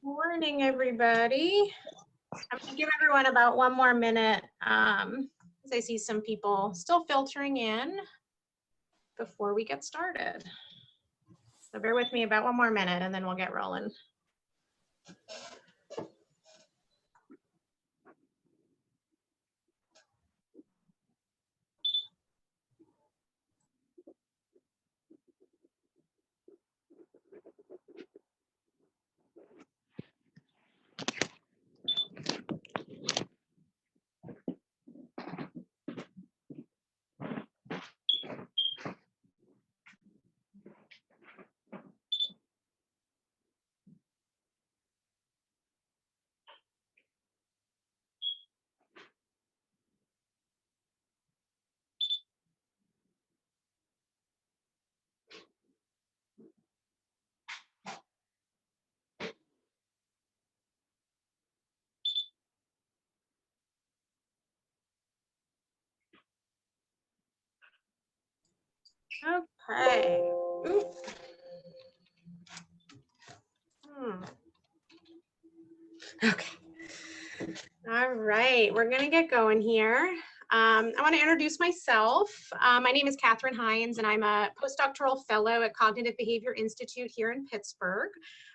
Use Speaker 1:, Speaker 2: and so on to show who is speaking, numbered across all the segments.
Speaker 1: Morning, everybody. I'm going to give everyone about one more minute as I see some people still filtering in before we get started. So bear with me about one more minute and then we'll get rolling. Okay. Ooh. Okay. All right, we're going to get going here. I want to introduce myself. My name is Katherine Hines, and I'm a postdoctoral fellow at Cognitive Behavior Institute here in Pittsburgh.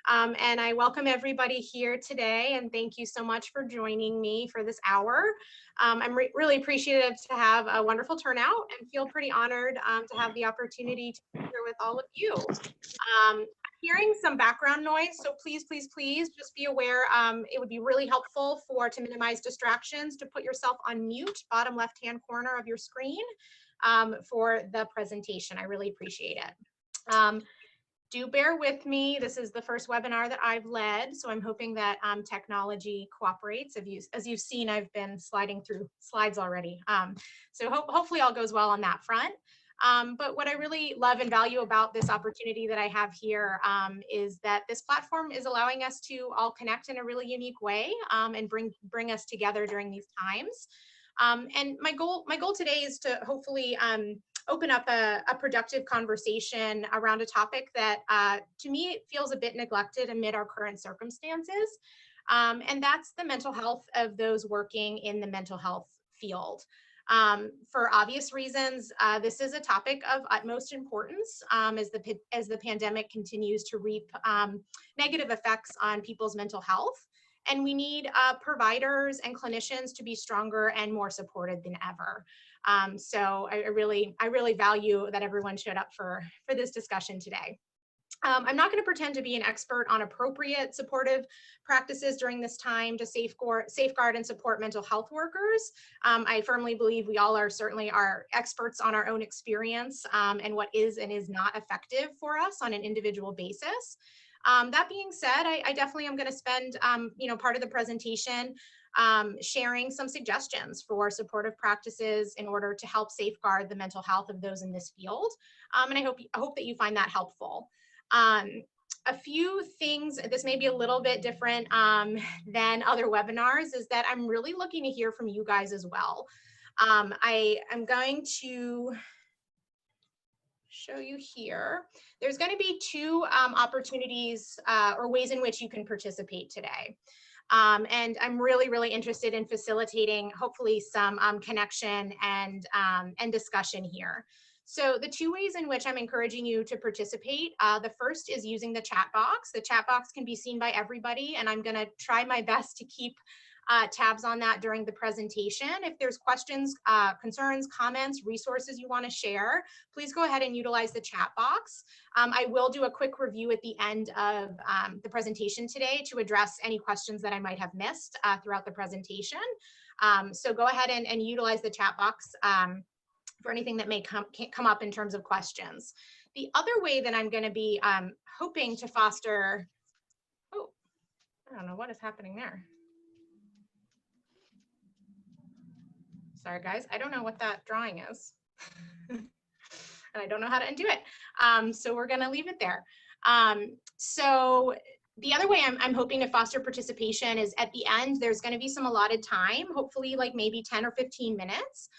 Speaker 1: And I welcome everybody here today, and thank you so much for joining me for this hour. I'm really appreciative to have a wonderful turnout and feel pretty honored to have the opportunity to be here with all of you. Hearing some background noise, so please just be aware. It would be really helpful to minimize distractions to put yourself on mute, bottom left-hand corner of your screen, for the presentation. I really appreciate it. Do bear with me. This is the first webinar that I've led, so I'm hoping that technology cooperates. As you've seen, I've been sliding through slides already. So hopefully all goes well on that front. But what I really love and value about this opportunity that I have here is that this platform is allowing us to all connect in a really unique way and bring us together during these times. And my goal today is to hopefully open up a productive conversation around a topic that to me feels a bit neglected amid our current circumstances. And that's the mental health of those working in the mental health field. For obvious reasons, this is a topic of utmost importance as the pandemic continues to reap negative effects on people's mental health. And we need providers and clinicians to be stronger and more supported than ever. So I really value that everyone showed up for this discussion today. I'm not going to pretend to be an expert on appropriate supportive practices during this time to safeguard and support mental health workers. I firmly believe we all certainly are experts on our own experience and what is and is not effective for us on an individual basis. That being said, I definitely am going to spend part of the presentation sharing some suggestions for supportive practices in order to help safeguard the mental health of those in this field. And I hope that you find that helpful. A few things, this may be a little bit different than other webinars, is that I'm really looking to hear from you guys as well. I am going to show you here. There's going to be two opportunities or ways in which you can participate today. And I'm really interested in facilitating hopefully some connection and discussion here. So the two ways in which I'm encouraging you to participate, the first is using the chat box. The chat box can be seen by everybody, and I'm going to try my best to keep tabs on that during the presentation. If there's questions, concerns, comments, resources you want to share, please go ahead and utilize the chat box. I will do a quick review at the end of the presentation today to address any questions that I might have missed throughout the presentation. So go ahead and utilize the chat box for anything that may come up in terms of questions. The other way that I'm going to be hoping to foster, oh, I don't know what is happening there. Sorry, guys, I don't know what that drawing is. And I don't know how to undo it. So we're going to leave it there. So the other way I'm hoping to foster participation is at the end, there's going to be some allotted time, hopefully like maybe 10 or 15 minutes,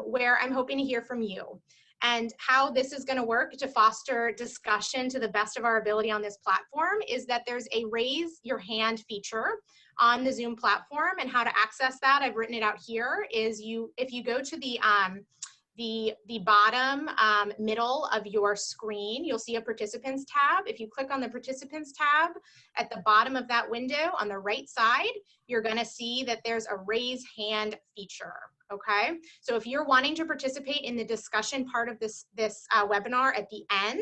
Speaker 1: where I'm hoping to hear from you. And how this is going to work to foster discussion to the best of our ability on this platform is that there's a raise your hand feature on the Zoom platform. And how to access that, I've written it out here, is if you go to the bottom middle of your screen, you'll see a participants tab. If you click on the participants tab at the bottom of that window on the right side, you're going to see that there's a raise hand feature. Okay, so if you're wanting to participate in the discussion part of this webinar at the end,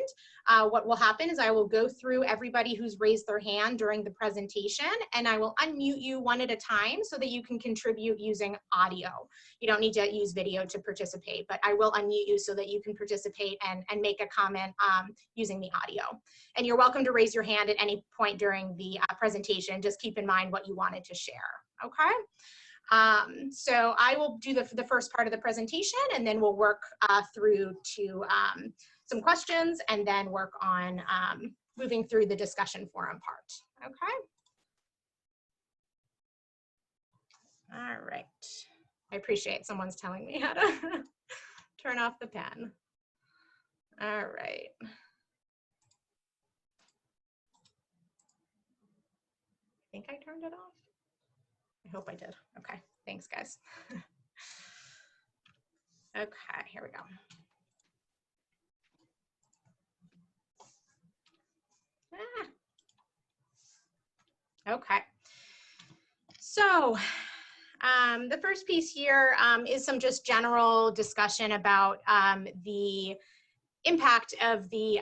Speaker 1: what will happen is I will go through everybody who's raised their hand during the presentation, and I will unmute you one at a time so that you can contribute using audio. You don't need to use video to participate, but I will unmute you so that you can participate and make a comment using the audio. And you're welcome to raise your hand at any point during the presentation. Just keep in mind what you wanted to share, okay? So I will do the first part of the presentation, and then we'll work through to some questions, and then work on moving through the discussion forum part, okay? All right. I appreciate someone's telling me how to turn off the pen. All right. I think I turned it off. I hope I did. Okay, thanks guys. Okay, here we go. Okay, so the first piece here is some just general discussion about the impact of the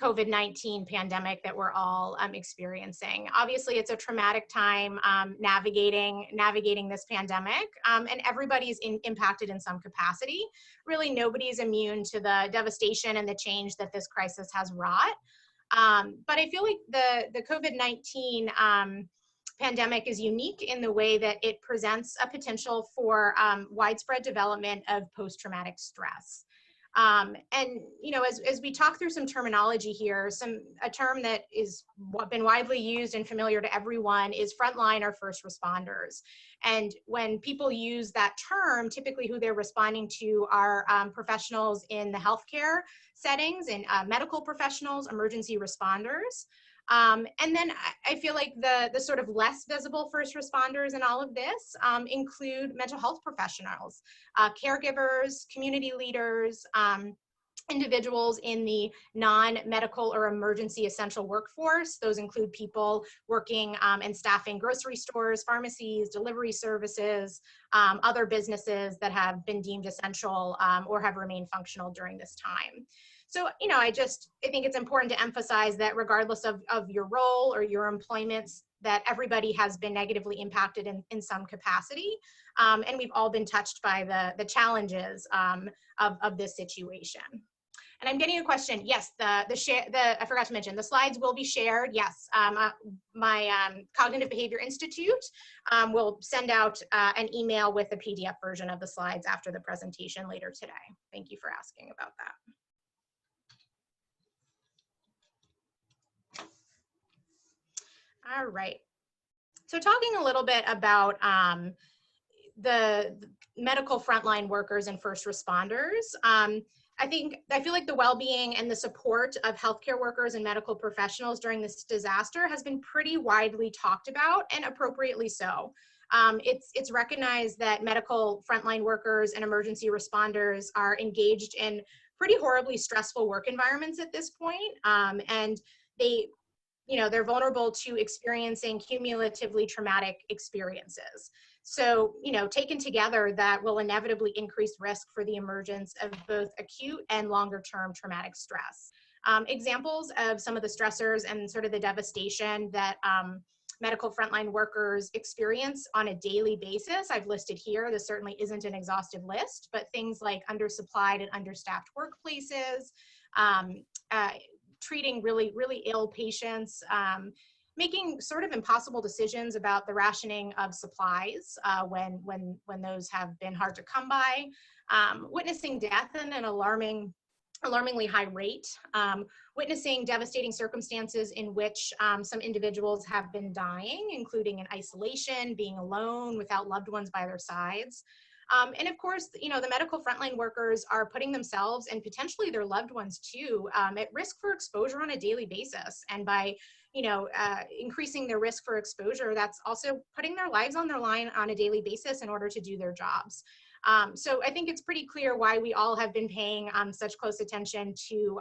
Speaker 1: COVID-19 pandemic that we're all experiencing. Obviously, it's a traumatic time navigating this pandemic, and everybody's impacted in some capacity. Really, nobody's immune to the devastation and the change that this crisis has wrought. But I feel like the COVID-19 pandemic is unique in the way that it presents a potential for widespread development of post-traumatic stress. And you know, as we talk through some terminology here, a term that is been widely used and familiar to everyone is frontline or first responders. And when people use that term, typically who they're responding to are professionals in the healthcare settings, and medical professionals, emergency responders. And then I feel like the sort of less visible first responders in all of this include mental health professionals, caregivers, community leaders, individuals in the non-medical or emergency essential workforce. Those include people working and staffing grocery stores, pharmacies, delivery services, other businesses that have been deemed essential or have remained functional during this time. So, you know, I think it's important to emphasize that regardless of your role or your employments, that everybody has been negatively impacted in some capacity. And we've all been touched by the challenges of this situation. And I'm getting a question. Yes, I forgot to mention, the slides will be shared. Yes, my Cognitive Behavior Institute will send out an email with a PDF version of the slides after the presentation later today. Thank you for asking about that. All right. So talking a little bit about the medical frontline workers and first responders, I feel like the well-being and the support of healthcare workers and medical professionals during this disaster has been pretty widely talked about, and appropriately so. It's recognized that medical frontline workers and emergency responders are engaged in pretty horribly stressful work environments at this point, and they're vulnerable to experiencing cumulatively traumatic experiences. So, you know, taken together, that will inevitably increase risk for the emergence of both acute and longer-term traumatic stress. Examples of some of the stressors and sort of the devastation that medical frontline workers experience on a daily basis, I've listed here. This certainly isn't an exhaustive list, but things like undersupplied and understaffed workplaces, treating really, really ill patients, making sort of impossible decisions about the rationing of supplies when those have been hard to come by, witnessing death in an alarmingly high rate, witnessing devastating circumstances in which some individuals have been dying, including in isolation, being alone without loved ones by their sides. And of course, the medical frontline workers are putting themselves and potentially their loved ones too at risk for exposure on a daily basis. And by increasing their risk for exposure, that's also putting their lives on their line on a daily basis in order to do their jobs. So I think it's pretty clear why we all have been paying such close attention to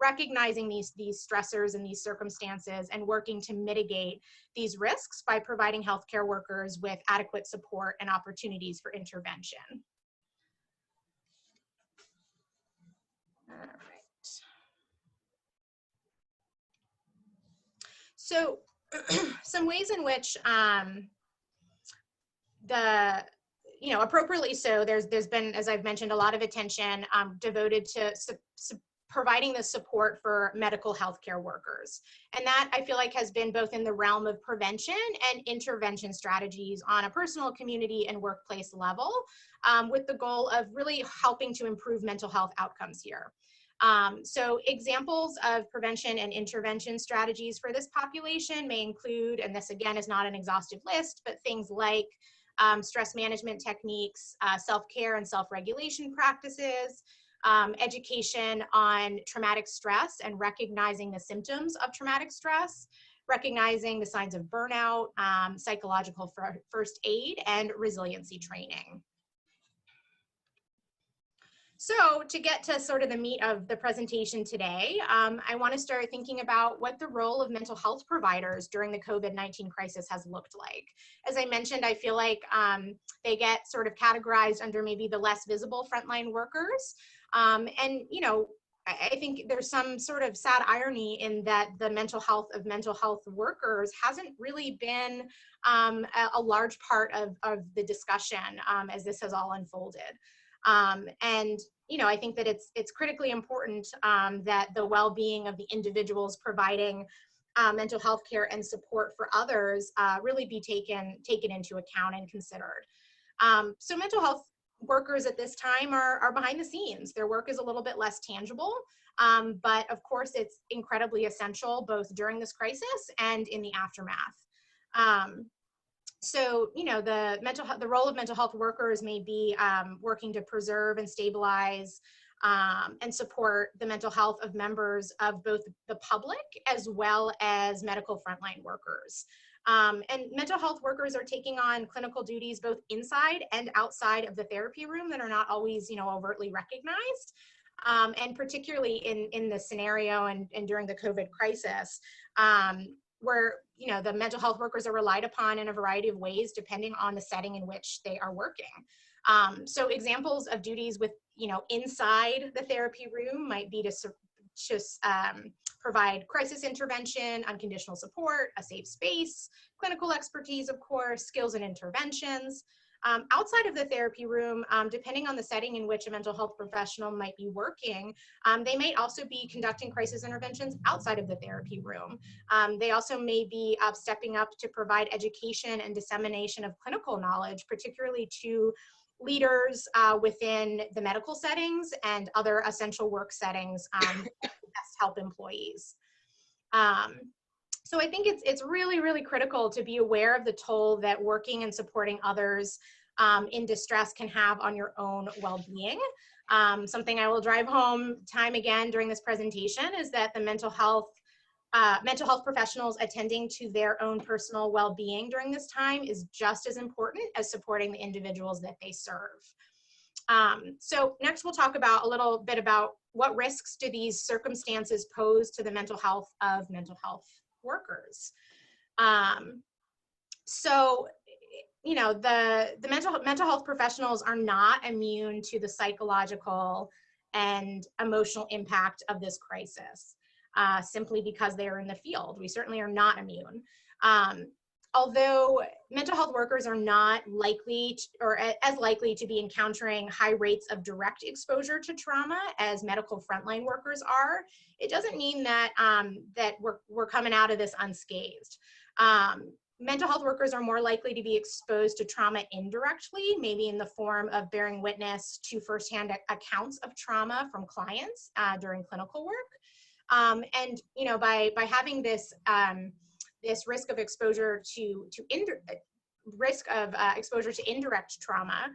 Speaker 1: recognizing these stressors and these circumstances and working to mitigate these risks by providing healthcare workers with adequate support and opportunities for intervention. All right. So some ways in which appropriately so, there's been, as I've mentioned, a lot of attention devoted to providing the support for medical healthcare workers. And that I feel like has been both in the realm of prevention and intervention strategies on a personal, community, and workplace level, with the goal of really helping to improve mental health outcomes here. So examples of prevention and intervention strategies for this population may include, and this again is not an exhaustive list, but things like stress management techniques, self-care and self-regulation practices, education on traumatic stress and recognizing the symptoms of traumatic stress, recognizing the signs of burnout, psychological first aid, and resiliency training. So to get to sort of the meat of the presentation today, I want to start thinking about what the role of mental health providers during the COVID-19 crisis has looked like. As I mentioned, I feel like they get sort of categorized under maybe the less visible frontline workers. And, I think there's some sort of sad irony in that the mental health of mental health workers hasn't really been a large part of the discussion as this has all unfolded. And I think that it's critically important that the well-being of the individuals providing mental health care and support for others really be taken into account and considered. So mental health workers at this time are behind the scenes. Their work is a little bit less tangible, but of course it's incredibly essential both during this crisis and in the aftermath. So, the role of mental health workers may be working to preserve and stabilize and support the mental health of members of both the public as well as medical frontline workers. And mental health workers are taking on clinical duties both inside and outside of the therapy room that are not always, overtly recognized. And particularly in the scenario and during the COVID crisis, where the mental health workers are relied upon in a variety of ways depending on the setting in which they are working. So examples of duties with inside the therapy room might be to just provide crisis intervention, unconditional support, a safe space, clinical expertise, of course, skills and interventions. Outside of the therapy room, depending on the setting in which a mental health professional might be working, they may also be conducting crisis interventions outside of the therapy room. They also may be stepping up to provide education and dissemination of clinical knowledge, particularly to leaders within the medical settings and other essential work settings to best help employees. So I think it's really, really critical to be aware of the toll that working and supporting others in distress can have on your own well-being. Something I will drive home time again during this presentation is that the mental health professionals attending to their own personal well-being during this time is just as important as supporting the individuals that they serve. So next we'll talk about a little bit about what risks do these circumstances pose to the mental health of mental health workers. So, the mental health professionals are not immune to the psychological and emotional impact of this crisis, simply because they are in the field. We certainly are not immune. Although mental health workers are not likely or as likely to be encountering high rates of direct exposure to trauma as medical frontline workers are, it doesn't mean that that we're coming out of this unscathed. Mental health workers are more likely to be exposed to trauma indirectly, maybe in the form of bearing witness to firsthand accounts of trauma from clients during clinical work. And by having this this risk of exposure to risk of exposure to indirect trauma,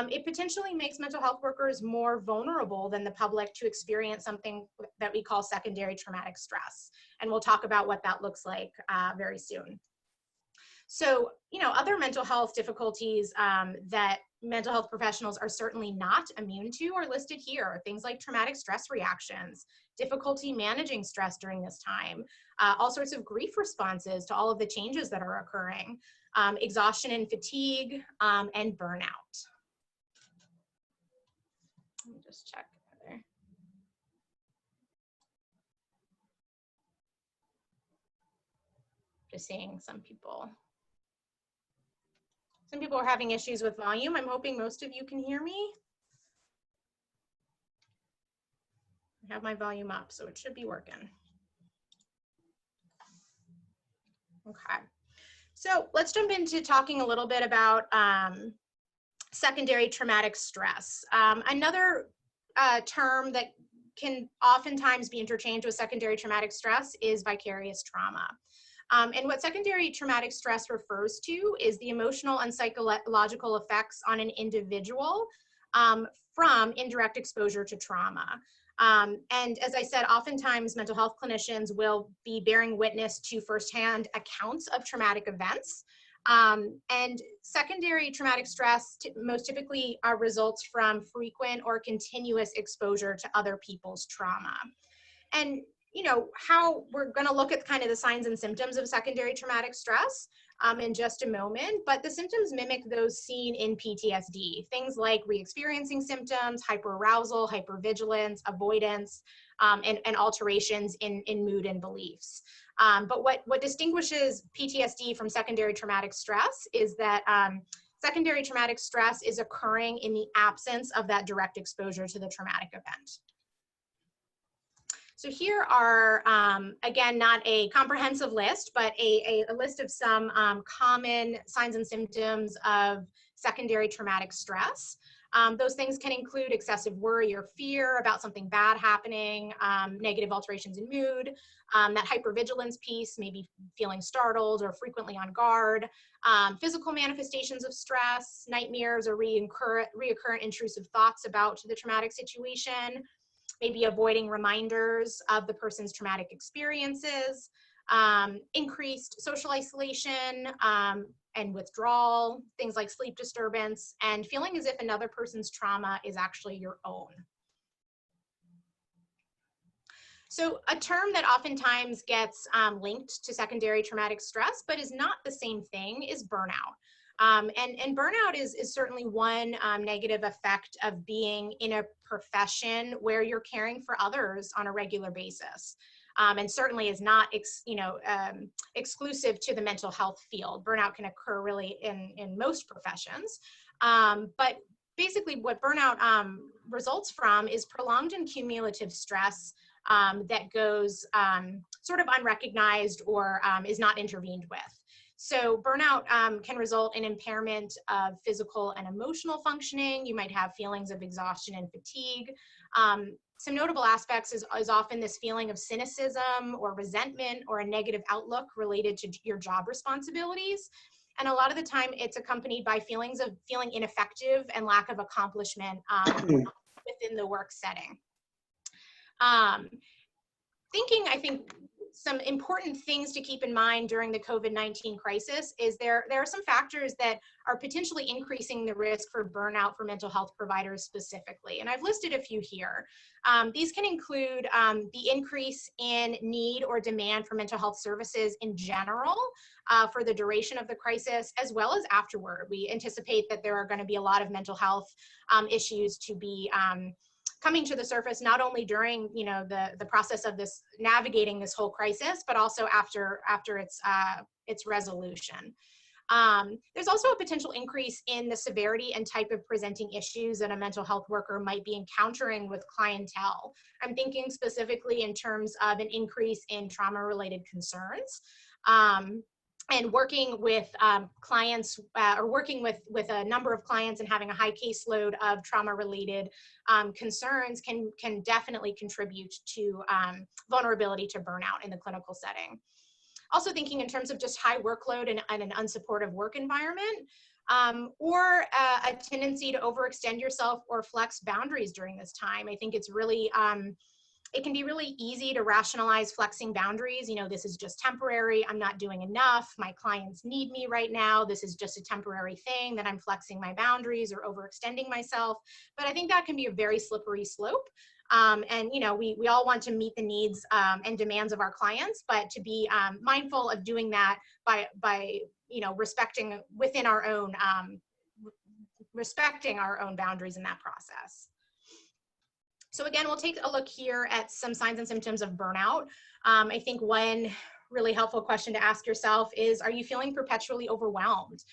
Speaker 1: it potentially makes mental health workers more vulnerable than the public to experience something that we call secondary traumatic stress. And we'll talk about what that looks like very soon. So, other mental health difficulties that mental health professionals are certainly not immune to are listed here. Things like traumatic stress reactions, difficulty managing stress during this time, all sorts of grief responses to all of the changes that are occurring, exhaustion and fatigue, and burnout. Let me just check there. Just seeing some people. Some people are having issues with volume. I'm hoping most of you can hear me. I have my volume up, so it should be working. Okay. So let's jump into talking a little bit about secondary traumatic stress. Another term that can oftentimes be interchanged with secondary traumatic stress is vicarious trauma. And what secondary traumatic stress refers to is the emotional and psychological effects on an individual from indirect exposure to trauma. And as I said, oftentimes mental health clinicians will be bearing witness to firsthand accounts of traumatic events. And secondary traumatic stress most typically results from frequent or continuous exposure to other people's trauma. And how we're going to look at kind of the signs and symptoms of secondary traumatic stress in just a moment, but the symptoms mimic those seen in PTSD. Things like re-experiencing symptoms, hyperarousal, hypervigilance, avoidance, and alterations in mood and beliefs. But what distinguishes PTSD from secondary traumatic stress is that secondary traumatic stress is occurring in the absence of that direct exposure to the traumatic event. So here are, again, not a comprehensive list, but a list of some common signs and symptoms of secondary traumatic stress. Those things can include excessive worry or fear about something bad happening, negative alterations in mood, that hypervigilance piece, maybe feeling startled or frequently on guard, physical manifestations of stress, nightmares or reoccurrent intrusive thoughts about the traumatic situation, maybe avoiding reminders of the person's traumatic experiences, increased social isolation and withdrawal, things like sleep disturbance, and feeling as if another person's trauma is actually your own. So a term that oftentimes gets linked to secondary traumatic stress, but is not the same thing, is burnout. And burnout is certainly one negative effect of being in a profession where you're caring for others on a regular basis. And certainly is not exclusive to the mental health field. Burnout can occur really in most professions. But basically what burnout results from is prolonged and cumulative stress that goes sort of unrecognized or is not intervened with. So burnout can result in impairment of physical and emotional functioning. You might have feelings of exhaustion and fatigue. Some notable aspects is often this feeling of cynicism or resentment or a negative outlook related to your job responsibilities. And a lot of the time it's accompanied by feelings of feeling ineffective and lack of accomplishment within the work setting. I think some important things to keep in mind during the COVID-19 crisis is there are some factors that are potentially increasing the risk for burnout for mental health providers specifically. And I've listed a few here. These can include the increase in need or demand for mental health services in general for the duration of the crisis, as well as afterward. We anticipate that there are going to be a lot of mental health issues to be coming to the surface, not only during the process of this navigating this whole crisis, but also after its resolution. There's also a potential increase in the severity and type of presenting issues that a mental health worker might be encountering with clientele. I'm thinking specifically in terms of an increase in trauma-related concerns. And working with clients or working with a number of clients and having a high caseload of trauma-related concerns can definitely contribute to vulnerability to burnout in the clinical setting. also thinking in terms of just high workload and an unsupportive work environment, or a tendency to overextend yourself or flex boundaries during this time. I think it's really, it can be really easy to rationalize flexing boundaries. You know, this is just temporary. I'm not doing enough. My clients need me right now. This is just a temporary thing that I'm flexing my boundaries or overextending myself. But I think that can be a very slippery slope. And, you know, we all want to meet the needs and demands of our clients, but to be mindful of doing that by you know, respecting within our own, respecting our own boundaries in that process. So again, we'll take a look here at some signs and symptoms of burnout. I think one really helpful question to ask yourself is, are you feeling perpetually overwhelmed?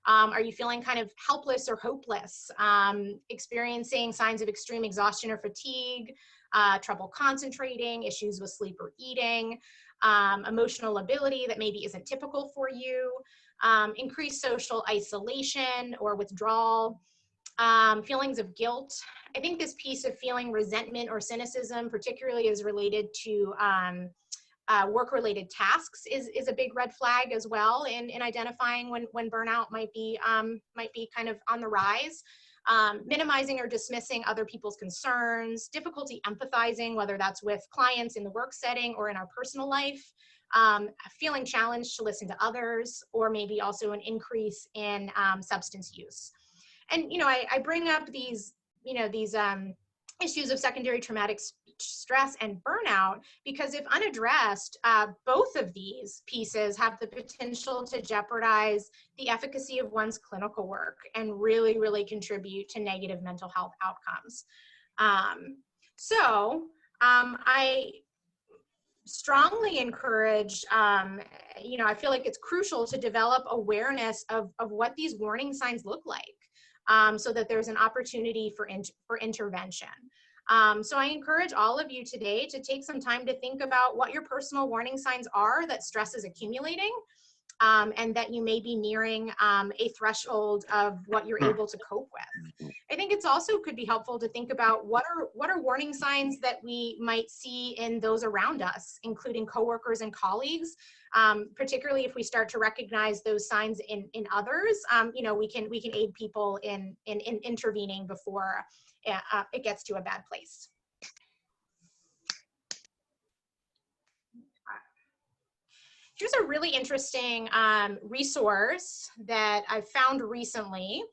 Speaker 1: Are you feeling kind of helpless or hopeless? Experiencing signs of extreme exhaustion or fatigue, trouble concentrating, issues with sleep or eating, emotional ability that maybe isn't typical for you, increased social isolation or withdrawal, feelings of guilt. I think this piece of feeling resentment or cynicism, particularly as related to work-related tasks, is a big red flag as well in identifying when burnout might be kind of on the rise. Minimizing or dismissing other people's concerns, difficulty empathizing, whether that's with clients in the work setting or in our personal life, feeling challenged to listen to others, or maybe also an increase in substance use. And, you know, I bring up these, you know, these issues of secondary traumatic stress and burnout because if unaddressed, both of these pieces have the potential to jeopardize the efficacy of one's clinical work and really, really contribute to negative mental health outcomes. I strongly encourage, you know, I feel like it's crucial to develop awareness of what these warning signs look like. So that there's an opportunity for intervention. So I encourage all of you today to take some time to think about what your personal warning signs are that stress is accumulating, and that you may be nearing a threshold of what you're able to cope with. I think it's also could be helpful to think about what are warning signs that we might see in those around us, including coworkers and colleagues. Particularly if we start to recognize those signs in others, you know, we can aid people in intervening before it gets to a bad place. Here's a really interesting resource that I found recently,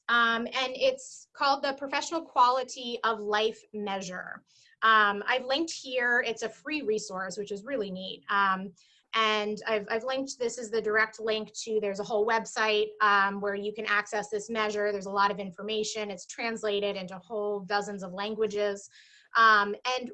Speaker 1: and it's called the Professional Quality of Life Measure. I've linked here, it's a free resource, which is really neat. And I've linked, this is the direct link to, there's a whole website where you can access this measure. There's a lot of information. It's translated into whole dozens of languages. And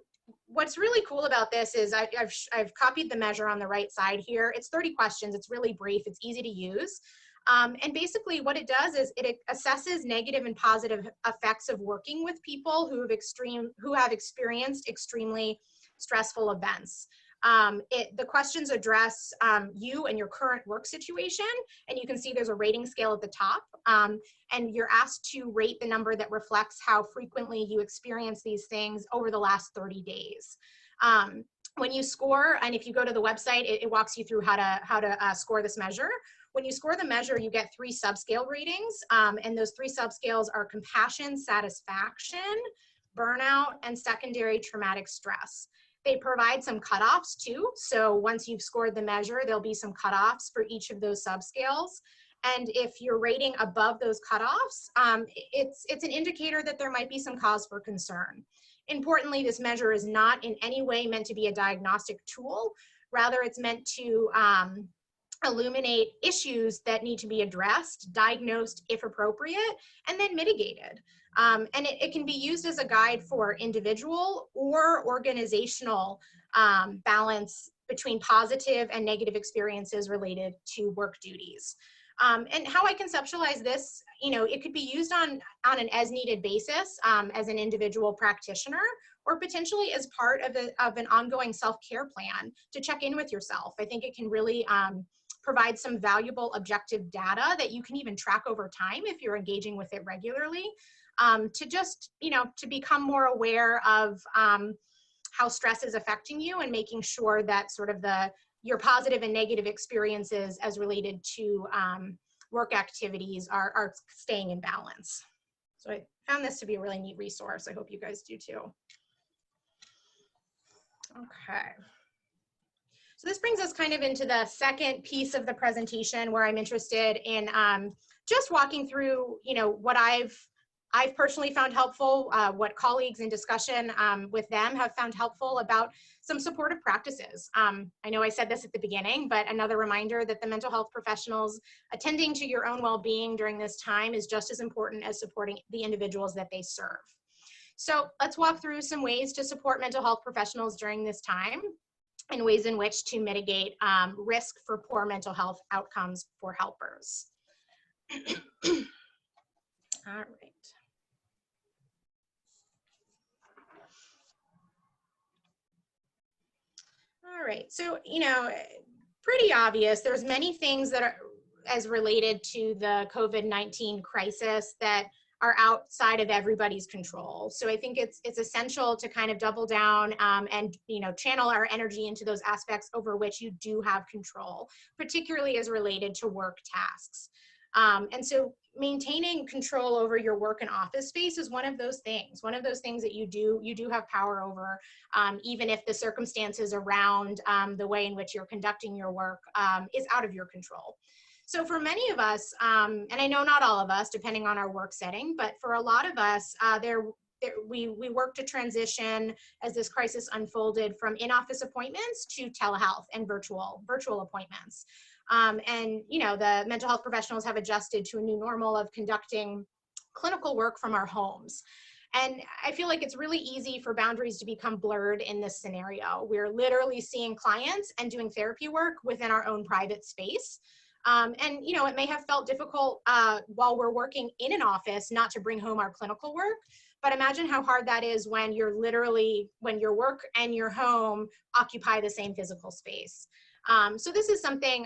Speaker 1: what's really cool about this is I've copied the measure on the right side here. It's 30 questions. It's really brief. It's easy to use. And basically what it does is it assesses negative and positive effects of working with people who have experienced extremely stressful events. The questions address you and your current work situation, and you can see there's a rating scale at the top, and you're asked to rate the number that reflects how frequently you experience these things over the last 30 days. When you score, and if you go to the website, it walks you through how to score this measure. When you score the measure, you get 3 subscale ratings, and those 3 subscales are compassion, satisfaction, burnout, and secondary traumatic stress. They provide some cutoffs too. So once you've scored the measure, there'll be some cutoffs for each of those subscales. And if you're rating above those cutoffs, it's an indicator that there might be some cause for concern. Importantly, this measure is not in any way meant to be a diagnostic tool. Rather, it's meant to illuminate issues that need to be addressed, diagnosed if appropriate, and then mitigated. And it can be used as a guide for individual or organizational balance between positive and negative experiences related to work duties. And how I conceptualize this, you know, it could be used on an as needed basis as an individual practitioner, or potentially as part of an ongoing self-care plan to check in with yourself. I think it can really provide some valuable objective data that you can even track over time if you're engaging with it regularly, to just, you know, to become more aware of how stress is affecting you and making sure that sort of your positive and negative experiences as related to work activities are staying in balance. So I found this to be a really neat resource. I hope you guys do too. Okay. So this brings us kind of into the second piece of the presentation where I'm interested in just walking through, what I've personally found helpful, what colleagues in discussion with them have found helpful about some supportive practices. I know I said this at the beginning, but another reminder that the mental health professionals attending to your own well-being during this time is just as important as supporting the individuals that they serve. So let's walk through some ways to support mental health professionals during this time and ways in which to mitigate risk for poor mental health outcomes for helpers. All right. All right, so, pretty obvious. There's many things that are as related to the COVID-19 crisis that are outside of everybody's control. So I think it's essential to kind of double down and channel our energy into those aspects over which you do have control, particularly as related to work tasks. And so maintaining control over your work and office space is one of those things that you do have power over, even if the circumstances around the way in which you're conducting your work is out of your control. So for many of us, and I know not all of us, depending on our work setting, but for a lot of us, we worked to transition as this crisis unfolded from in-office appointments to telehealth and virtual appointments. And the mental health professionals have adjusted to a new normal of conducting clinical work from our homes. And I feel like it's really easy for boundaries to become blurred in this scenario. We're literally seeing clients and doing therapy work within our own private space. And it may have felt difficult while we're working in an office not to bring home our clinical work, but imagine how hard that is when your work and your home occupy the same physical space. So this is something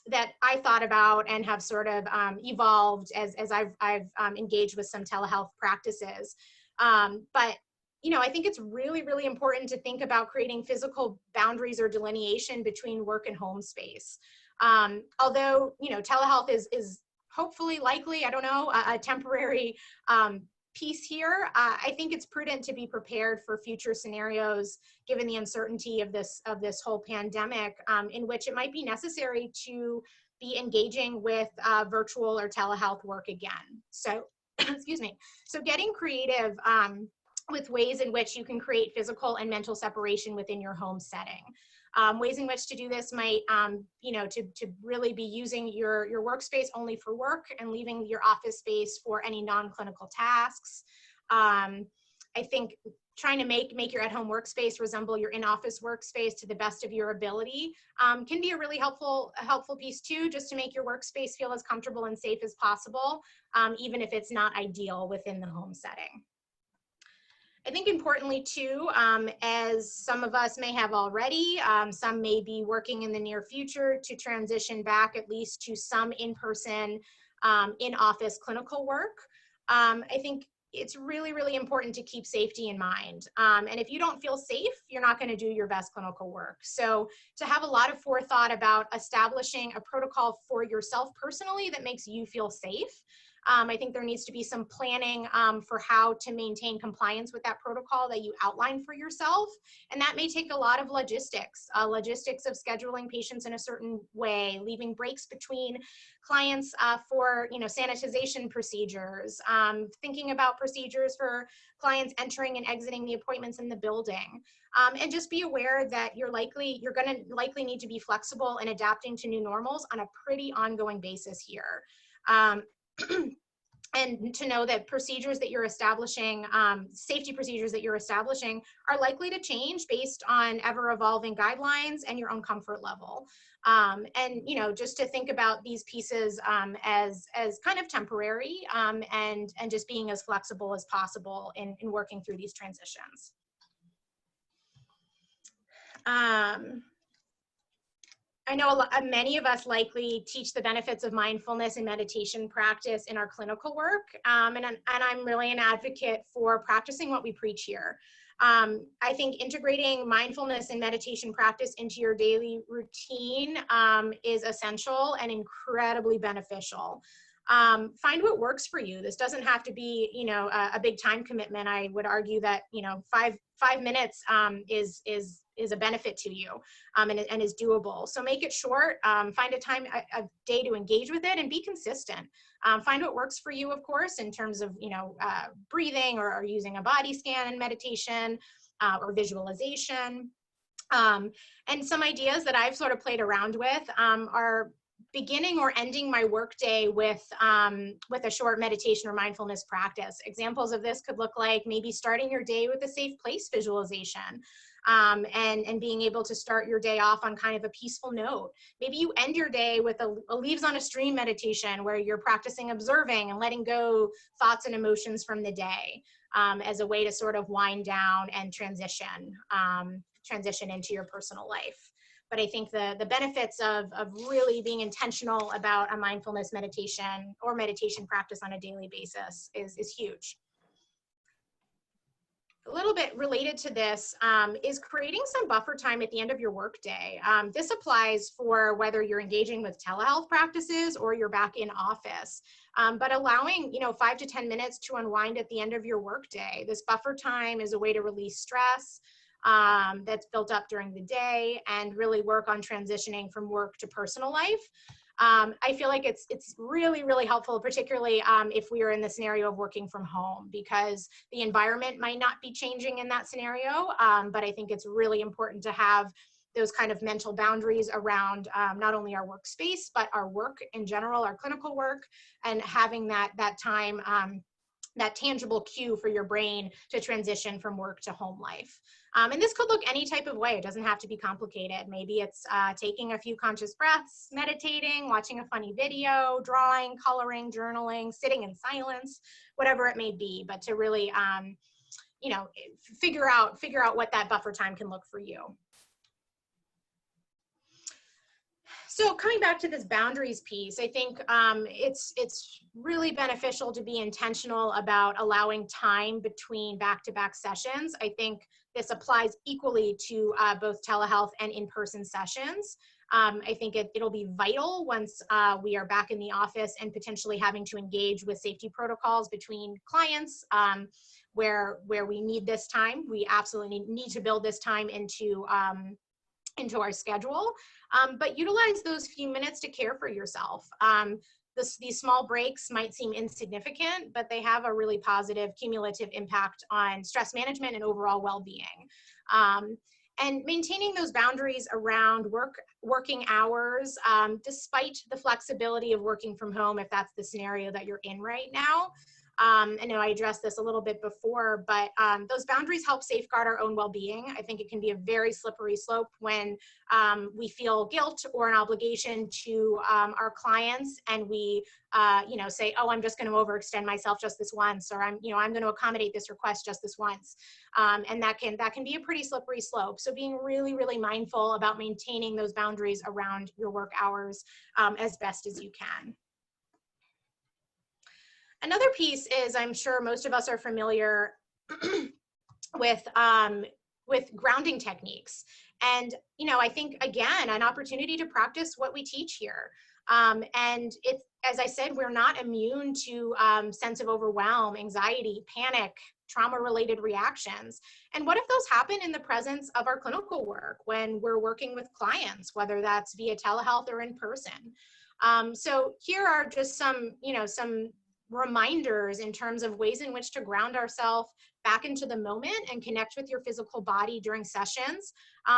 Speaker 1: that I thought about and have sort of evolved as I've engaged with some telehealth practices. But I think it's really, really important to think about creating physical boundaries or delineation between work and home space. Although, telehealth is hopefully likely, I don't know, a temporary piece here. I think it's prudent to be prepared for future scenarios, given the uncertainty of this whole pandemic, in which it might be necessary to be engaging with virtual or telehealth work again. So, excuse me. So getting creative with ways in which you can create physical and mental separation within your home setting. Ways in which to do this might, to really be using your workspace only for work and leaving your office space for any non-clinical tasks. I think trying to make your at-home workspace resemble your in-office workspace to the best of your ability can be a really helpful piece too, just to make your workspace feel as comfortable and safe as possible, even if it's not ideal within the home setting. I think importantly too, as some of us may have already, some may be working in the near future to transition back at least to some in-person, in-office clinical work. I think it's really, really important to keep safety in mind. And if you don't feel safe, you're not going to do your best clinical work. So to have a lot of forethought about establishing a protocol for yourself personally that makes you feel safe. I think there needs to be some planning for how to maintain compliance with that protocol that you outline for yourself. And that may take a lot of logistics of scheduling patients in a certain way, leaving breaks between clients for sanitization procedures, thinking about procedures for clients entering and exiting the appointments in the building. And just be aware that you're going to likely need to be flexible and adapting to new normals on a pretty ongoing basis here. And to know that procedures that you're establishing, safety procedures that you're establishing are likely to change based on ever evolving guidelines and your own comfort level. And just to think about these pieces as kind of temporary and just being as flexible as possible in working through these transitions. I know many of us likely teach the benefits of mindfulness and meditation practice in our clinical work, and I'm really an advocate for practicing what we preach here. I think integrating mindfulness and meditation practice into your daily routine is essential and incredibly beneficial. Find what works for you. This doesn't have to be, a big time commitment. I would argue that, five minutes is a benefit to you and is doable. So make it short, find a time, a day to engage with it and be consistent. Find what works for you, of course, in terms of, breathing or using a body scan in meditation or visualization. And some ideas that I've sort of played around with are beginning or ending my workday with a short meditation or mindfulness practice. Examples of this could look like maybe starting your day with a safe place visualization. And being able to start your day off on kind of a peaceful note. Maybe you end your day with a leaves on a stream meditation where you're practicing observing and letting go thoughts and emotions from the day as a way to sort of wind down and transition into your personal life. But I think the benefits of really being intentional about a mindfulness meditation or meditation practice on a daily basis is huge. A little bit related to this is creating some buffer time at the end of your workday. This applies for whether you're engaging with telehealth practices or you're back in office. But allowing 5 to 10 minutes to unwind at the end of your workday. This buffer time is a way to release stress that's built up during the day and really work on transitioning from work to personal life. I feel like it's really, really helpful, particularly if we are in the scenario of working from home, because the environment might not be changing in that scenario. But I think it's really important to have those kind of mental boundaries around not only our workspace, but our work in general, our clinical work, and having that time, that tangible cue for your brain to transition from work to home life. And this could look any type of way. It doesn't have to be complicated. Maybe it's taking a few conscious breaths, meditating, watching a funny video, drawing, coloring, journaling, sitting in silence, whatever it may be, but to really, figure out what that buffer time can look for you. So coming back to this boundaries piece, I think it's really beneficial to be intentional about allowing time between back-to-back sessions. I think this applies equally to both telehealth and in-person sessions. I think it'll be vital once we are back in the office and potentially having to engage with safety protocols between clients where we need this time. We absolutely need to build this time into our schedule, but utilize those few minutes to care for yourself. These small breaks might seem insignificant, but they have a really positive cumulative impact on stress management and overall well-being. And maintaining those boundaries around working hours, despite the flexibility of working from home, if that's the scenario that you're in right now. I know I addressed this a little bit before, but those boundaries help safeguard our own well-being. I think it can be a very slippery slope when we feel guilt or an obligation to our clients, and we, say, "Oh, I'm just going to overextend myself just this once," or I'm going to accommodate this request just this once, and that can be a pretty slippery slope. So being really, really mindful about maintaining those boundaries around your work hours as best as you can. Another piece is, I'm sure most of us are familiar with grounding techniques. And, I think, again, an opportunity to practice what we teach here. And it's, as I said, we're not immune to sense of overwhelm, anxiety, panic, trauma-related reactions. And what if those happen in the presence of our clinical work when we're working with clients, whether that's via telehealth or in person? So here are just some reminders in terms of ways in which to ground ourselves back into the moment and connect with your physical body during sessions.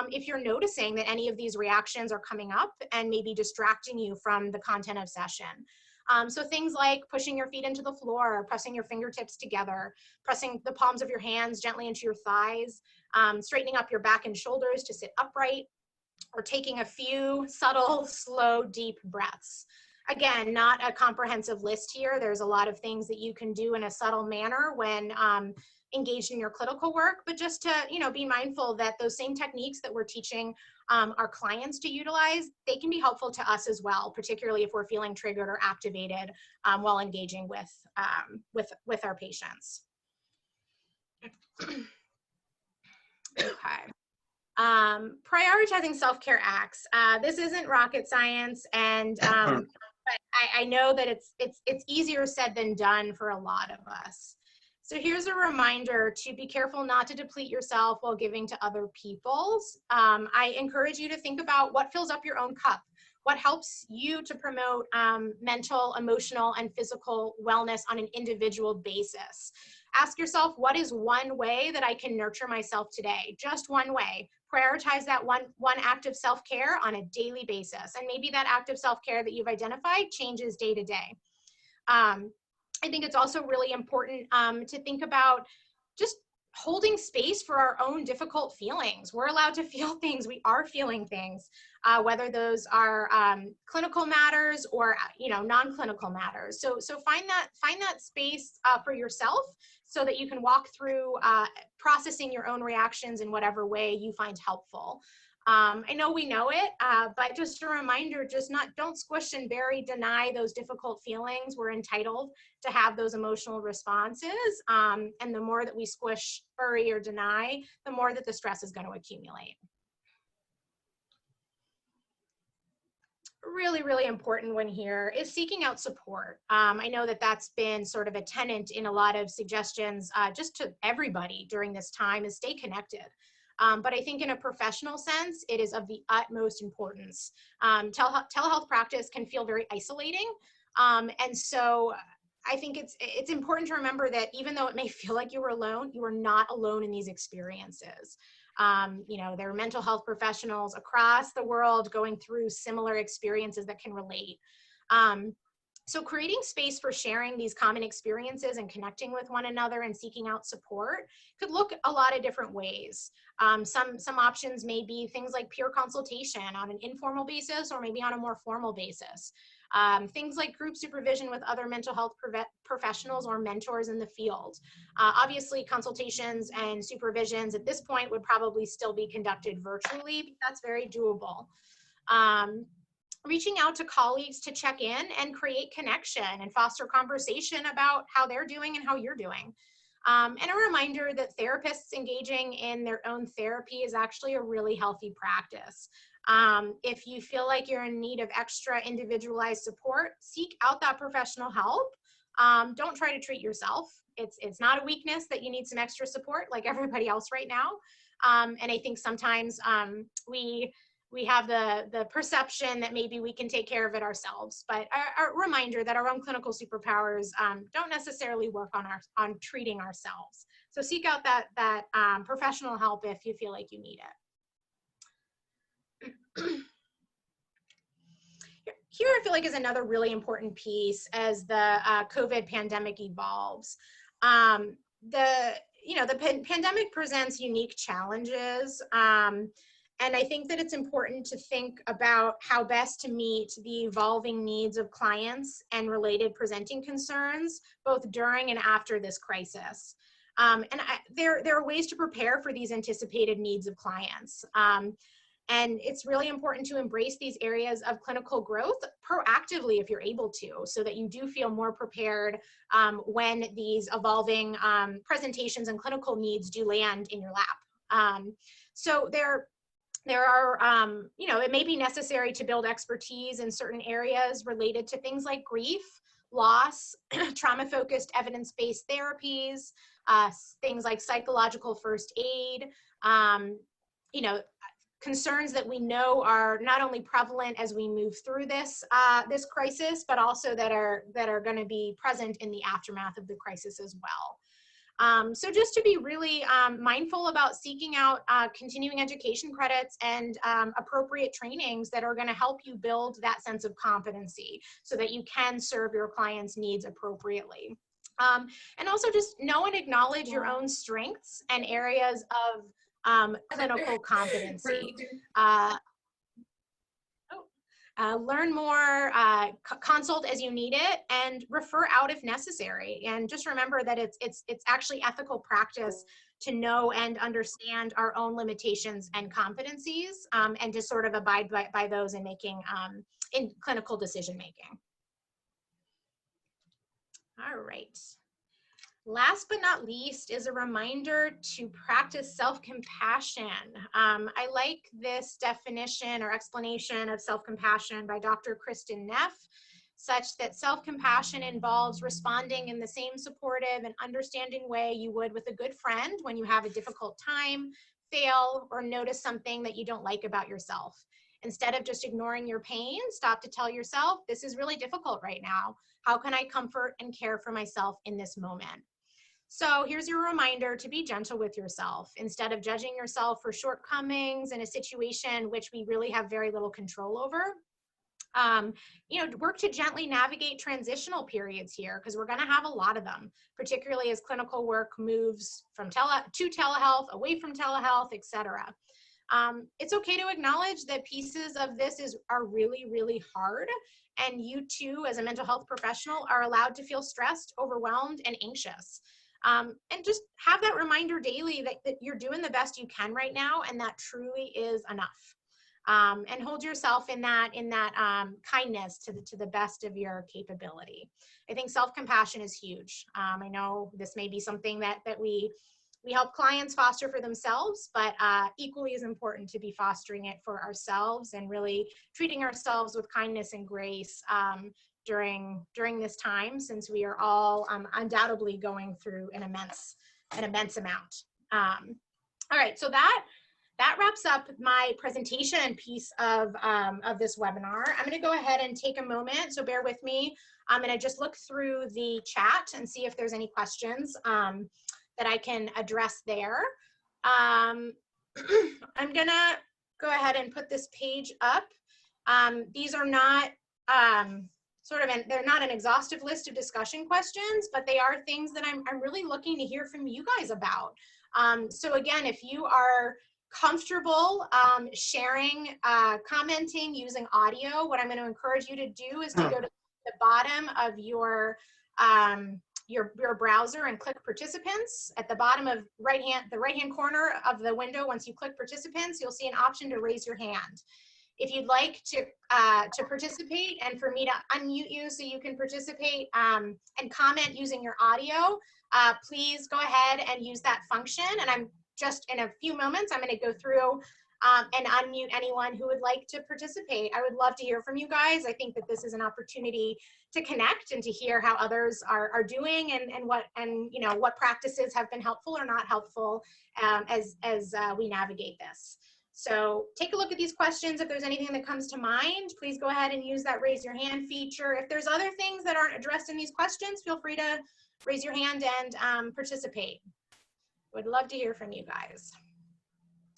Speaker 1: If you're noticing that any of these reactions are coming up and maybe distracting you from the content of session. So things like pushing your feet into the floor, pressing your fingertips together, pressing the palms of your hands gently into your thighs, straightening up your back and shoulders to sit upright, or taking a few subtle, slow, deep breaths. Again, not a comprehensive list here. There's a lot of things that you can do in a subtle manner when engaged in your clinical work, but just to be mindful that those same techniques that we're teaching our clients to utilize, they can be helpful to us as well, particularly if we're feeling triggered or activated while engaging with our patients. Okay. Prioritizing self-care acts. This isn't rocket science, and but I know that it's easier said than done for a lot of us. So here's a reminder to be careful not to deplete yourself while giving to other people's. I encourage you to think about what fills up your own cup. What helps you to promote mental, emotional, and physical wellness on an individual basis? Ask yourself, what is one way that I can nurture myself today? Just one way. Prioritize that one act of self-care on a daily basis. And maybe that act of self-care that you've identified changes day to day. I think it's also really important to think about just holding space for our own difficult feelings. We're allowed to feel things. We are feeling things, whether those are clinical matters or non-clinical matters. So find that space for yourself so that you can walk through processing your own reactions in whatever way you find helpful. I know we know it, but just a reminder, don't squish and bury, deny those difficult feelings. We're entitled to have those emotional responses. And the more that we squish, bury, or deny, the more that the stress is going to accumulate. Really, really important one here is seeking out support. I know that that's been sort of a tenet in a lot of suggestions just to everybody during this time is stay connected. But I think in a professional sense, it is of the utmost importance. Telehealth practice can feel very isolating. And so I think it's important to remember that even though it may feel like you were alone, you are not alone in these experiences. There are mental health professionals across the world going through similar experiences that can relate. So creating space for sharing these common experiences and connecting with one another and seeking out support could look a lot of different ways. Some options may be things like peer consultation on an informal basis or maybe on a more formal basis. Things like group supervision with other mental health professionals or mentors in the field. Obviously, consultations and supervisions at this point would probably still be conducted virtually, but that's very doable. Reaching out to colleagues to check in and create connection and foster conversation about how they're doing and how you're doing. And a reminder that therapists engaging in their own therapy is actually a really healthy practice. If you feel like you're in need of extra individualized support, seek out that professional help. Don't try to treat yourself. It's not a weakness that you need some extra support like everybody else right now. And I think sometimes we have the perception that maybe we can take care of it ourselves, but a reminder that our own clinical superpowers don't necessarily work on treating ourselves. So seek out that professional help if you feel like you need it. Here I feel like is another really important piece as the COVID pandemic evolves. The pandemic presents unique challenges. And I think that it's important to think about how best to meet the evolving needs of clients and related presenting concerns, both during and after this crisis. There are ways to prepare for these anticipated needs of clients. And it's really important to embrace these areas of clinical growth proactively if you're able to, so that you do feel more prepared when these evolving presentations and clinical needs do land in your lap. So there are, it may be necessary to build expertise in certain areas related to things like grief, loss, trauma-focused evidence-based therapies, things like psychological first aid, concerns that we know are not only prevalent as we move through this crisis, but also that are going to be present in the aftermath of the crisis as well. So just to be really mindful about seeking out continuing education credits and appropriate trainings that are going to help you build that sense of competency so that you can serve your clients' needs appropriately. And also just know and acknowledge your own strengths and areas of clinical competency. Learn more, consult as you need it, and refer out if necessary. And just remember that it's actually ethical practice to know and understand our own limitations and competencies, and to sort of abide by those in making in clinical decision making. All right. Last but not least is a reminder to practice self-compassion. I like this definition or explanation of self-compassion by Dr. Kristen Neff, such that self-compassion involves responding in the same supportive and understanding way you would with a good friend when you have a difficult time, fail, or notice something that you don't like about yourself. Instead of just ignoring your pain, stop to tell yourself, this is really difficult right now. How can I comfort and care for myself in this moment? So here's your reminder to be gentle with yourself instead of judging yourself for shortcomings in a situation which we really have very little control over. Work to gently navigate transitional periods here because we're going to have a lot of them, particularly as clinical work moves from to telehealth, away from telehealth, etc. It's okay to acknowledge that pieces of this are really, really hard. And you too, as a mental health professional, are allowed to feel stressed, overwhelmed, and anxious. And just have that reminder daily that you're doing the best you can right now, and that truly is enough. And hold yourself in that kindness to the best of your capability. I think self-compassion is huge. I know this may be something that we help clients foster for themselves, but equally as important to be fostering it for ourselves and really treating ourselves with kindness and grace during this time, since we are all undoubtedly going through an immense amount. All right, so that wraps up my presentation piece of this webinar. I'm going to go ahead and take a moment, so bear with me. I'm going to just look through the chat and see if there's any questions that I can address there. I'm going to go ahead and put this page up. These are not they're not an exhaustive list of discussion questions, but they are things that I'm really looking to hear from you guys about. So again, if you are comfortable sharing, commenting using audio, what I'm going to encourage you to do is to go to the bottom of your browser and click participants. At the bottom of the right-hand corner of the window, once you click participants, you'll see an option to raise your hand. If you'd like to participate and for me to unmute you so you can participate and comment using your audio, please go ahead and use that function. And I'm just in a few moments, I'm going to go through and unmute anyone who would like to participate. I would love to hear from you guys. I think that this is an opportunity to connect and to hear how others are doing and what practices have been helpful or not helpful as we navigate this. So take a look at these questions. If there's anything that comes to mind, please go ahead and use that raise your hand feature. If there's other things that aren't addressed in these questions, feel free to raise your hand and participate. Would love to hear from you guys.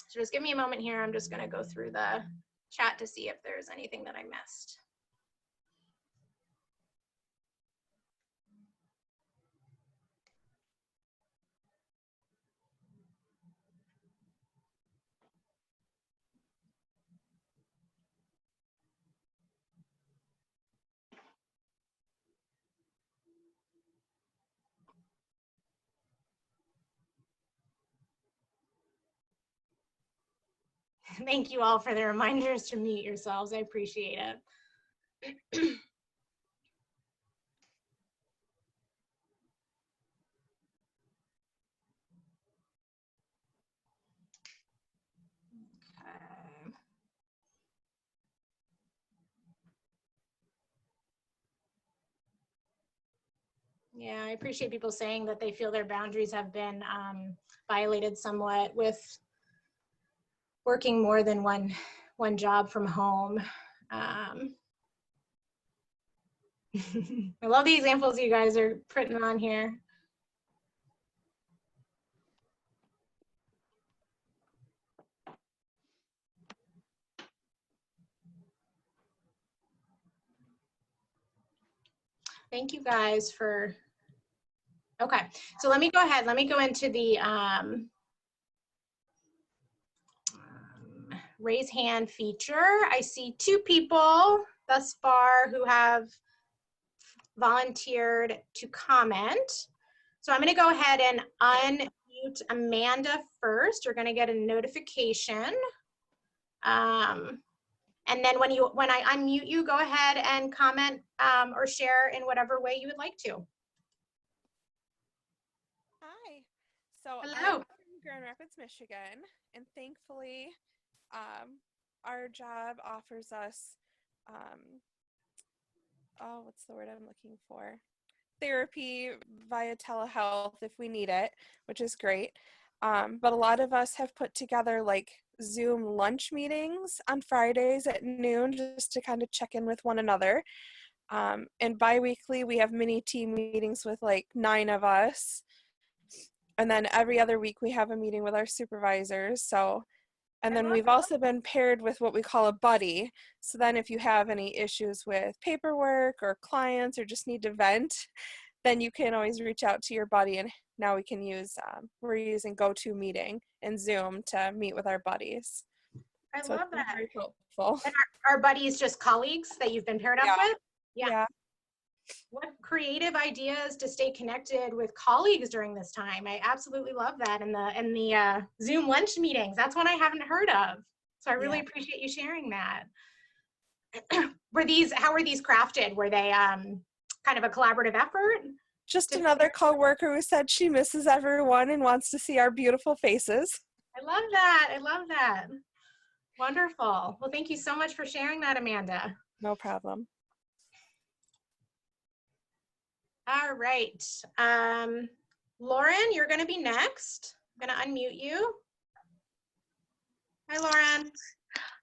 Speaker 1: So just give me a moment here. I'm just going to go through the chat to see if there's anything that I missed. Thank you all for the reminders to mute yourselves. I appreciate it. Okay. Yeah, I appreciate people saying that they feel their boundaries have been violated somewhat with working more than one job from home. I love the examples you guys are putting on here. Thank you guys for, okay, so let me go ahead. Let me go into the raise hand feature. I see 2 people thus far who have volunteered to comment. So I'm going to go ahead and unmute Amanda first. You're going to get a notification. And then when I unmute you, go ahead and comment or share in whatever way you would like to.
Speaker 2: So I'm
Speaker 1: Hello.
Speaker 2: from Grand Rapids, Michigan, and thankfully, our job offers us, um, oh, what's the word I'm looking for? Therapy via telehealth if we need it, which is great. But a lot of us have put together like Zoom lunch meetings on Fridays at noon just to kind of check in with one another. And bi-weekly, we have mini team meetings with like 9 of us. And then every other week we have a meeting with our supervisors. So, and
Speaker 1: I
Speaker 2: then
Speaker 1: love
Speaker 2: we've also been paired with what we call a buddy. So then if you have any issues with paperwork or clients or just need to vent, then you can always reach out to your buddy. And now we can use, we're using GoToMeeting and Zoom to meet with our buddies.
Speaker 1: I
Speaker 2: So it's
Speaker 1: love
Speaker 2: been
Speaker 1: that.
Speaker 2: very helpful.
Speaker 1: And our buddies just colleagues that you've been paired up
Speaker 2: Yeah.
Speaker 1: with? Yeah.
Speaker 2: Yeah.
Speaker 1: What creative ideas to stay connected with colleagues during this time? I absolutely love that. And the Zoom lunch meetings, that's one I haven't heard of. So I really appreciate you sharing that. How were these crafted? Were they kind of a collaborative effort?
Speaker 2: Just another coworker who said she misses everyone and wants to see our beautiful faces.
Speaker 1: I love that. I love that. Wonderful. Well, thank you so much for sharing that, Amanda.
Speaker 2: No problem.
Speaker 1: All right. Lauren, you're going to be next. I'm going to unmute you. Hi, Lauren.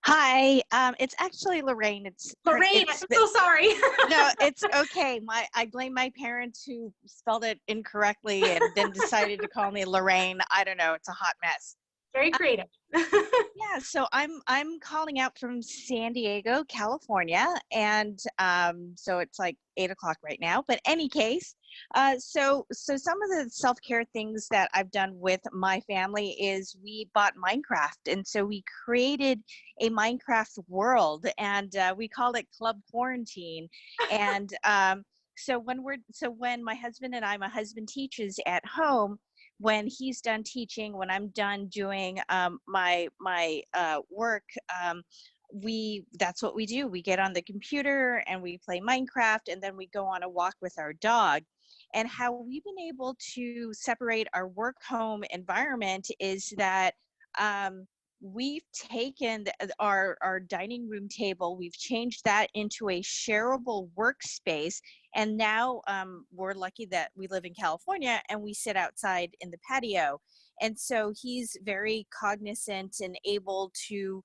Speaker 3: Hi, it's actually Lorraine.
Speaker 1: Lorraine, I'm so sorry.
Speaker 3: No, it's okay. I blame my parents who spelled it incorrectly and then decided to call me Lorraine. I don't know. It's a hot mess.
Speaker 1: Very creative.
Speaker 3: Yeah, so I'm calling out from San Diego, California, and so it's like 8 o'clock right now. But any case, so some of the self-care things that I've done with my family is we bought Minecraft, and so we created a Minecraft world, and we called it Club Quarantine. And so when my husband and my husband teaches at home. When he's done teaching, when I'm done doing my work, that's what we do. We get on the computer and we play Minecraft, and then we go on a walk with our dog. And how we've been able to separate our work home environment is that we've taken our dining room table, we've changed that into a shareable workspace. And now we're lucky that we live in California and we sit outside in the patio. And so he's very cognizant and able to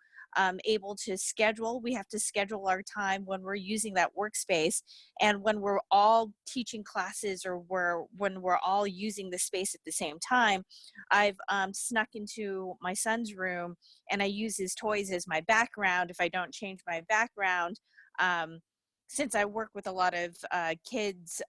Speaker 3: schedule. We have to schedule our time when we're using that workspace, and when we're all teaching classes or when we're all using the space at the same time. I've snuck into my son's room and I use his toys as my background if I don't change my background. Since I work with a lot of kids,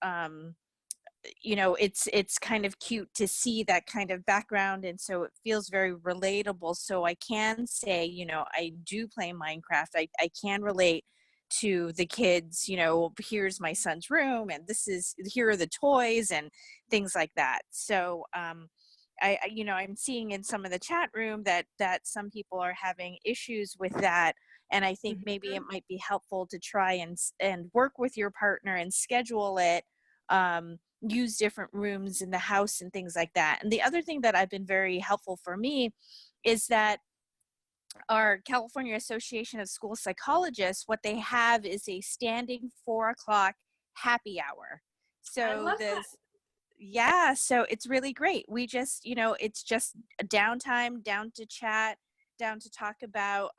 Speaker 3: it's kind of cute to see that kind of background, and so it feels very relatable. So I can say, I do play Minecraft. I can relate to the kids. Here's my son's room, and here are the toys and things like that. So I'm seeing in some of the chat room that some people are having issues with that. And I think maybe it might be helpful to try and work with your partner and schedule it, use different rooms in the house and things like that. And the other thing that I've been very helpful for me is that our California Association of School Psychologists, what they have is a standing 4 o'clock happy hour. So yeah, so it's really great. We just, it's just a downtime, down to chat, down to talk about,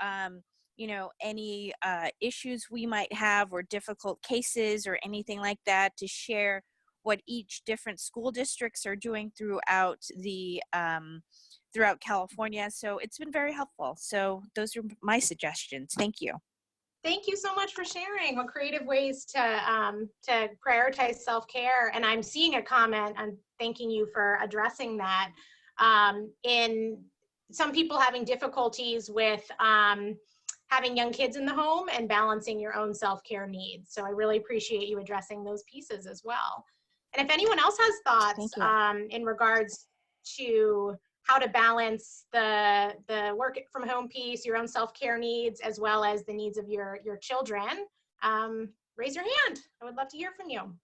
Speaker 3: any issues we might have or difficult cases or anything like that, to share what each different school districts are doing throughout California. So it's been very helpful. So those are my suggestions. Thank you.
Speaker 1: Thank you so much for sharing. What creative ways to prioritize self-care. And I'm seeing a comment and thanking you for addressing that. In some people having difficulties with having young kids in the home and balancing your own self-care needs. So I really appreciate you addressing those pieces as well. And if anyone else has thoughts in regards to how to balance the work from home piece, your own self-care needs, as well as the needs of your children, raise your hand. I would love to hear from you.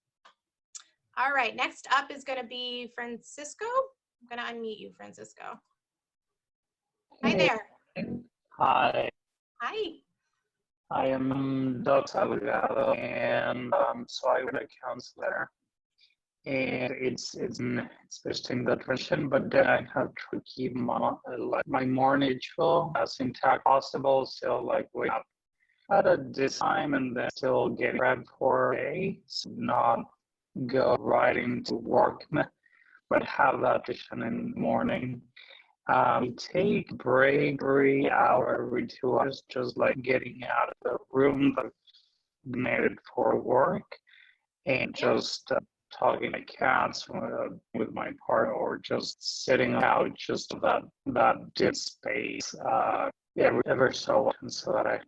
Speaker 1: All right, next up is going to be Francisco. I'm going to unmute you, Francisco. Hi there.
Speaker 4: Hi,
Speaker 1: Hi.
Speaker 4: I am Dr. Salgado, and so I'm a counselor. And it's visiting the tradition, but then I have to keep my morning ritual as intact possible. So like wake up at this time and then still get prepped for a day, so not go right into work, but have that tradition in the morning. Take a break every hour, every 2 hours, just like getting out of the room that made it for work and just talking to cats with my partner or just sitting out just that dead space ever so often so that I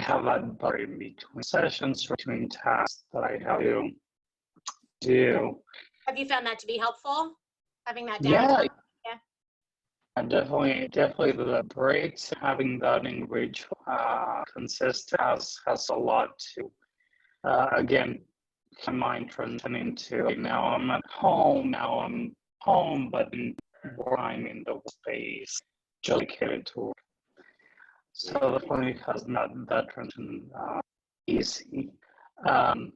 Speaker 4: have that break in between sessions or between tasks that I have to do.
Speaker 1: Have you found that to be helpful? Having that
Speaker 4: Yeah,
Speaker 1: downtime?
Speaker 4: and definitely the breaks, having that in reach consistent has a lot to again my mind transitioning to now I'm at home, but I'm in the space just dedicated to work. So definitely has not that transition easy. Um,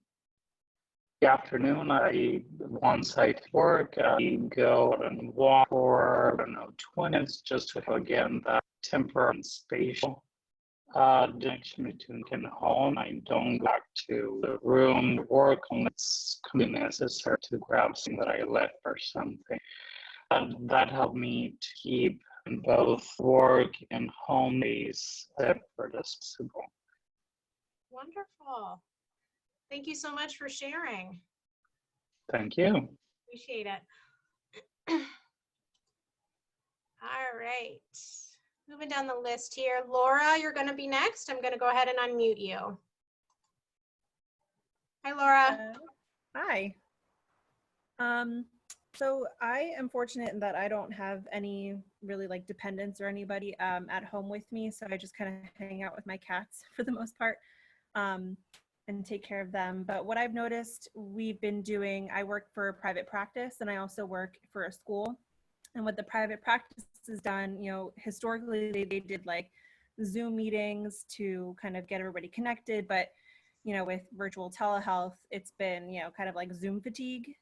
Speaker 4: the afternoon, once I work, I go and walk for, I don't know, 20 minutes just to have again that temporary and spatial connection between can home. I don't go back to the room to work unless it's necessary to grab something that I left or something. And that helped me to keep both work and home days separate as possible.
Speaker 1: Wonderful. Thank you so much for sharing.
Speaker 4: Thank you.
Speaker 1: Appreciate it. All right. Moving down the list here. Laura, you're going to be next. I'm going to go ahead and unmute you. Hi, Laura.
Speaker 5: Hi. So I am fortunate in that I don't have any really like dependents or anybody at home with me. So I just kind of hang out with my cats for the most part and take care of them. But what I've noticed we've been doing, I work for a private practice and I also work for a school. And what the private practice has done, you know, historically they did like Zoom meetings to kind of get everybody connected. But, you know, with virtual telehealth, it's been, you know, kind of like Zoom fatigue.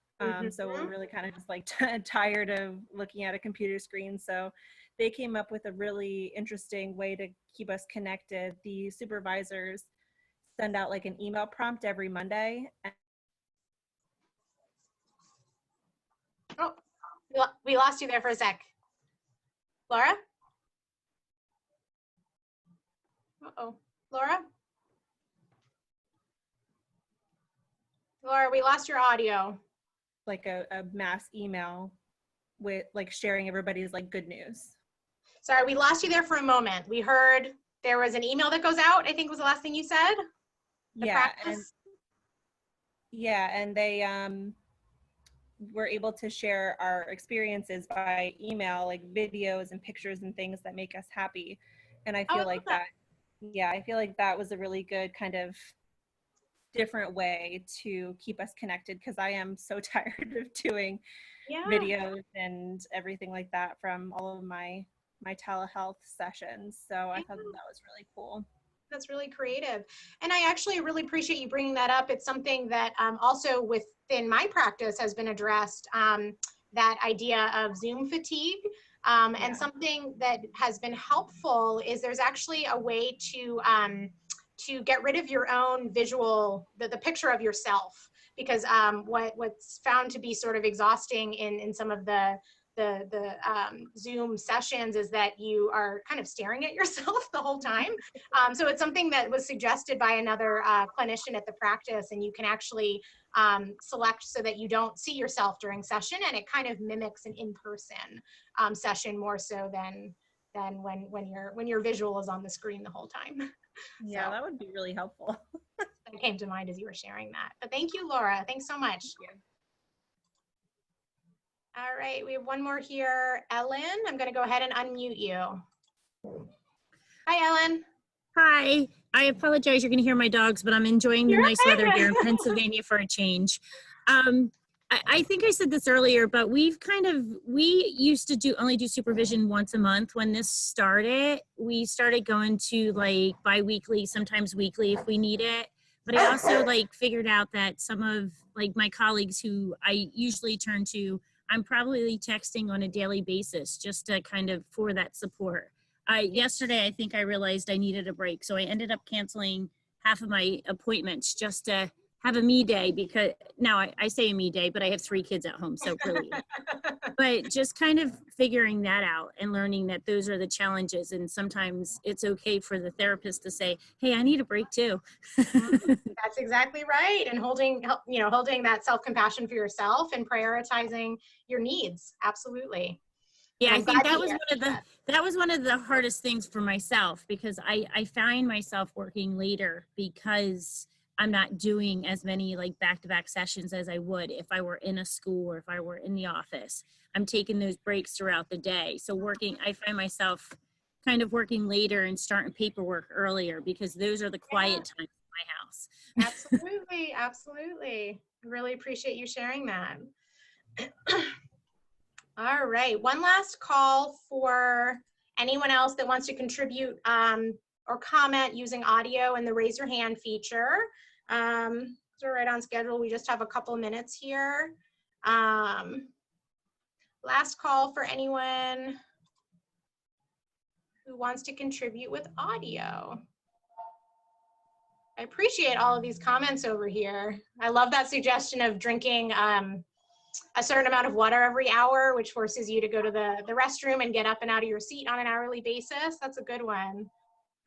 Speaker 5: So we're really kind of just like tired of looking at a computer screen. So they came up with a really interesting way to keep us connected. The supervisors send out like an email prompt every Monday.
Speaker 1: Oh, we lost you there for a sec. Laura? Uh-oh. Laura? Laura, we lost your audio.
Speaker 5: Like a mass email with like sharing everybody's like good news.
Speaker 1: Sorry, we lost you there for a moment. We heard there was an email that goes out, I think was the last thing you said.
Speaker 5: And they were able to share our experiences by email, like videos and pictures and things that make us happy. And I feel like I feel like that was a really good kind of different way to keep us connected, because I am so tired of doing videos and everything like that from all of my telehealth sessions. So I thought that was really cool.
Speaker 1: That's really creative. And I actually really appreciate you bringing that up. It's something that also within my practice has been addressed, that idea of Zoom fatigue. And something that has been helpful is there's actually a way to get rid of your own visual, the picture of yourself, because what's found to be sort of exhausting in some of the Zoom sessions is that you are kind of staring at yourself the whole time. So it's something that was suggested by another clinician at the practice, and you can actually select so that you don't see yourself during session, and it kind of mimics an in-person session more so than when your visual is on the screen the whole time.
Speaker 5: Yeah, so that would be really helpful.
Speaker 1: That came to mind as you were sharing that. But thank you, Laura. Thanks so much.
Speaker 5: Thank you.
Speaker 1: All right, we have one more here. Ellen, I'm going to go ahead and unmute you. Hi, Ellen.
Speaker 6: Hi. I apologize. You're going to hear my dogs, but I'm enjoying the nice weather here in Pennsylvania for a change. I think I said this earlier, but we used to only do supervision once a month. When this started, we started going to like bi-weekly, sometimes weekly if we need it. But I also like figured out that some of like my colleagues who I usually turn to, I'm probably texting on a daily basis just to kind of for that support. Yesterday, I think I realized I needed a break. So I ended up canceling half of my appointments just to have a me day, because now I say a me day, but I have 3 kids at home. So really, but just kind of figuring that out and learning that those are the challenges. And sometimes it's okay for the therapist to say, hey, I need a break too.
Speaker 1: That's exactly right. And holding that self-compassion for yourself and prioritizing your needs. Absolutely.
Speaker 6: Yeah, I think that was one of the hardest things for myself, because I find myself working later because I'm not doing as many like back-to-back sessions as I would if I were in a school or if I were in the office. I'm taking those breaks throughout the day. So I find myself kind of working later and starting paperwork earlier because those are the quiet times in my house.
Speaker 1: Absolutely. Absolutely. Really appreciate you sharing that. All right. One last call for anyone else that wants to contribute or comment using audio and the raise your hand feature. So we're right on schedule. We just have a couple minutes here. Last call for anyone who wants to contribute with audio. I appreciate all of these comments over here. I love that suggestion of drinking a certain amount of water every hour, which forces you to go to the restroom and get up and out of your seat on an hourly basis. That's a good one.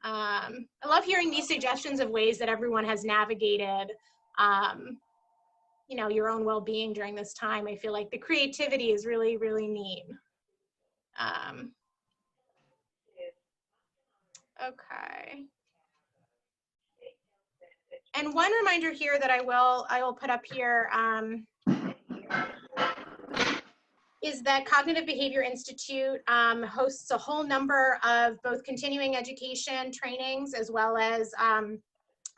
Speaker 1: I love hearing these suggestions of ways that everyone has navigated, your own well-being during this time. I feel like the creativity is really, really neat. Okay. And one reminder here that I will put up here is that Cognitive Behavior Institute hosts a whole number of both continuing education trainings as well as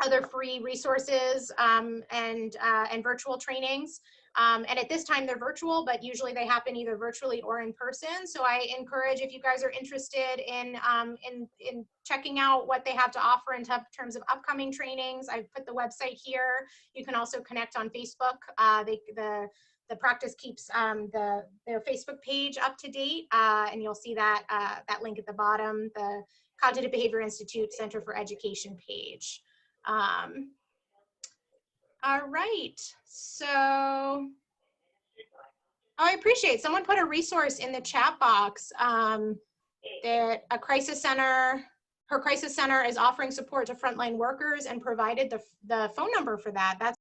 Speaker 1: other free resources and virtual trainings. And at this time they're virtual, but usually they happen either virtually or in person. So I encourage, if you guys are interested in checking out what they have to offer in terms of upcoming trainings, I've put the website here. You can also connect on Facebook. The practice keeps their Facebook page up to date, and you'll see that link at the bottom, the Cognitive Behavior Institute Center for Education page. All right, so I appreciate someone put a resource in the chat box that her crisis center is offering support to frontline workers and provided the phone number for that.